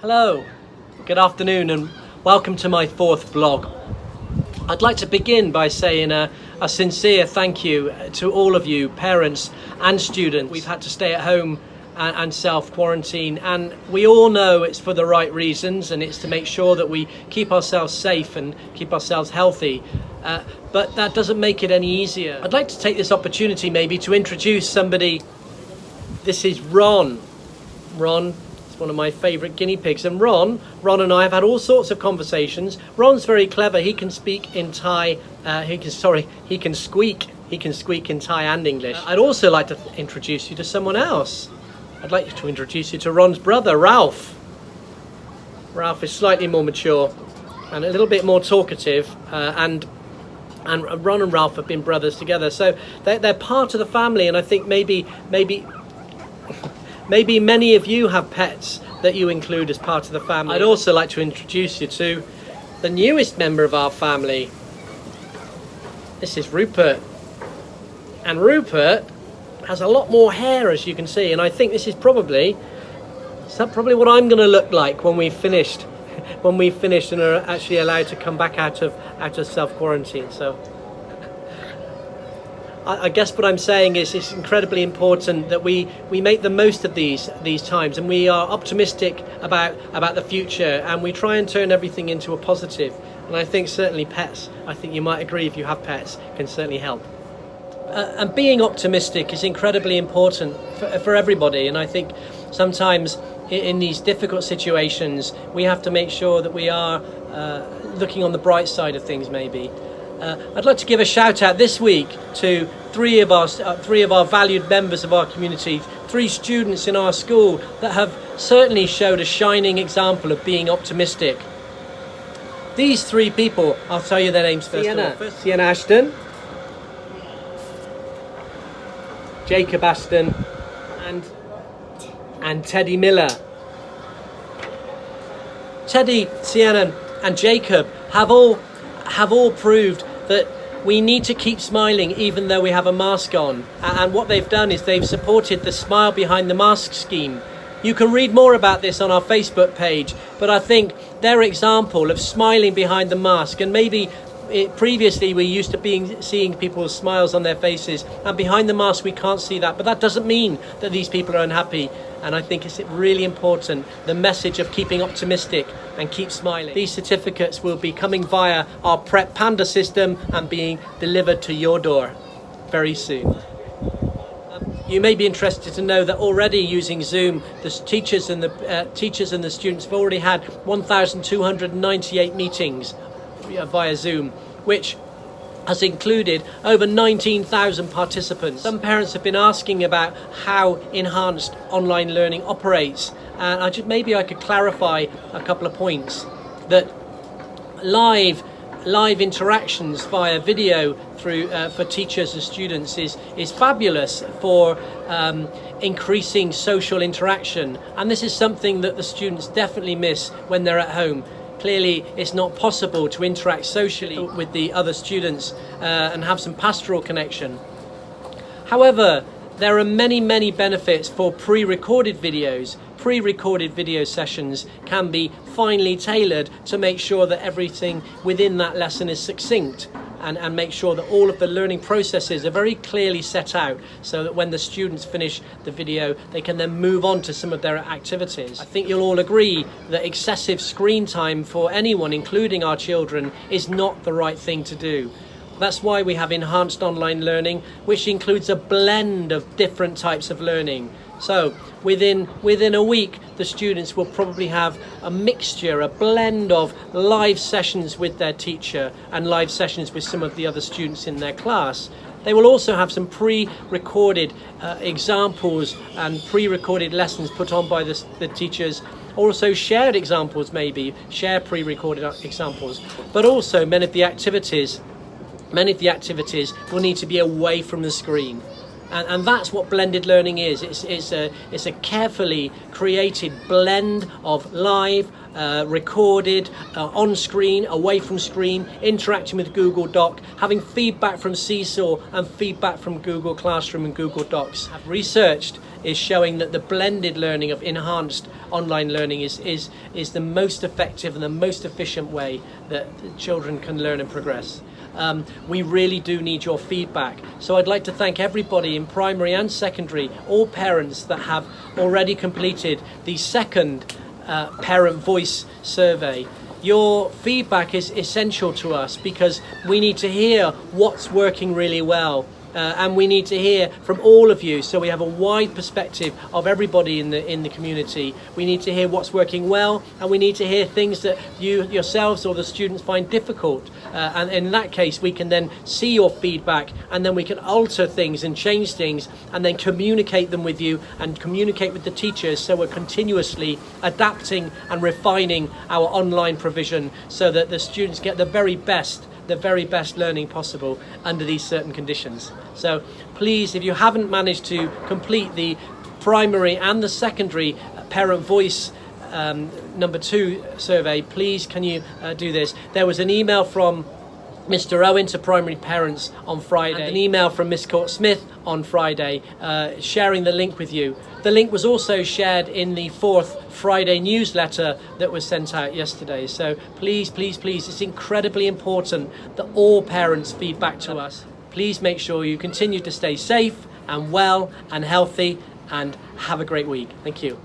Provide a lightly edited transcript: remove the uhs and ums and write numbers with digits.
Hello, good afternoon and welcome to my fourth vlog. I'd like to begin by saying a sincere thank you to all of you, parents and students. We've had to stay at home and self-quarantine, and we all know it's for the right reasons, and it's to make sure that we keep ourselves safe and keep ourselves healthy. But that doesn't make it any easier. I'd like to take this opportunity maybe to introduce somebody. This is Ron. Ron, one of my favourite guinea pigs, and Ron and I have had all sorts of conversations. Ron's very clever. He can speak in Thai. He can squeak in Thai and English. I'd also like to introduce you to someone else. I'd like to introduce you to Ron's brother, Ralph. Ralph is slightly more mature and a little bit more talkative, and Ron and Ralph have been brothers together, so they're part of the family. And I think maybe many of you have pets that you include as part of the family. I'd also like to introduce you to the newest member of our family. This is Rupert. And Rupert has a lot more hair, as you can see, and I think this is probably what I'm going to look like when we've finished and are actually allowed to come back out of self-quarantine. So I guess what I'm saying is it's incredibly important that we make the most of these times, and we are optimistic about the future, and we try and turn everything into a positive. And I think certainly pets, I think you might agree if you have pets, can certainly help. And being optimistic is incredibly important for everybody, and I think sometimes in these difficult situations we have to make sure that we are looking on the bright side of things maybe. I'd like to give a shout out this week to three of our valued members of our community, 3 students in our school that have certainly showed a shining example of being optimistic. These 3 people, I'll tell you their names first. Sienna Ashton, Jacob Ashton, and Teddy Miller. Teddy, Sienna and Jacob have all proved that we need to keep smiling even though we have a mask on, and what they've done is they've supported the Smile Behind the Mask scheme. You can read more about this on our Facebook page, but I think their example of smiling behind the mask, and maybe previously we used to seeing people's smiles on their faces, and behind the mask we can't see that, but that doesn't mean that these people are unhappy. And I think it's really important, the message of keeping optimistic and keep smiling. These certificates will be coming via our Prep Panda system and being delivered to your door very soon. You may be interested to know that already using Zoom, the teachers and the students have already had 1,298 meetings via Zoom, which has included over 19,000 participants. Some parents have been asking about how enhanced online learning operates, and maybe I could clarify a couple of points. That live interactions via video for teachers and students is fabulous for increasing social interaction, and this is something that the students definitely miss when they're at home. Clearly, it's not possible to interact socially with the other students and have some pastoral connection. However, there are many benefits for pre-recorded videos. Pre-recorded video sessions can be finely tailored to make sure that everything within that lesson is succinct, and make sure that all of the learning processes are very clearly set out, so that when the students finish the video they can then move on to some of their activities. I think you'll all agree that excessive screen time for anyone, including our children, is not the right thing to do. That's why we have enhanced online learning, which includes a blend of different types of learning. So within a week, the students will probably have a mixture, a blend of live sessions with their teacher and live sessions with some of the other students in their class. They will also have some pre-recorded examples and pre-recorded lessons put on by the teachers. Also shared examples, maybe share pre-recorded examples, but also many of the activities will need to be away from the screen. And that's what blended learning is. It's a carefully created blend of live, recorded, on screen, away from screen, interacting with Google Doc, having feedback from Seesaw and feedback from Google Classroom and Google Docs. Researched is showing that the blended learning of enhanced online learning is the most effective and the most efficient way that children can learn and progress. We really do need your feedback. So I'd like to thank everybody in primary and secondary, all parents that have already completed the second parent voice survey. Your feedback is essential to us because we need to hear what's working really well. And we need to hear from all of you, so we have a wide perspective of everybody in the community. We need to hear what's working well, and we need to hear things that you yourselves or the students find difficult. And in that case, we can then see your feedback, and then we can alter things and change things, and then communicate them with you and communicate with the teachers. So we're continuously adapting and refining our online provision so that the students get the very best learning possible under these certain conditions. So please, if you haven't managed to complete the primary and the secondary parent voice number 2 survey, please can you do this. There was an email from Mr. Owen to primary parents on Friday, and an email from Miss Court Smith on Friday sharing the link with you. The link was also shared in the 4th Friday newsletter that was sent out yesterday. So please, please, please, it's incredibly important that all parents feed back to us. Please make sure you continue to stay safe and well and healthy, and have a great week. Thank you.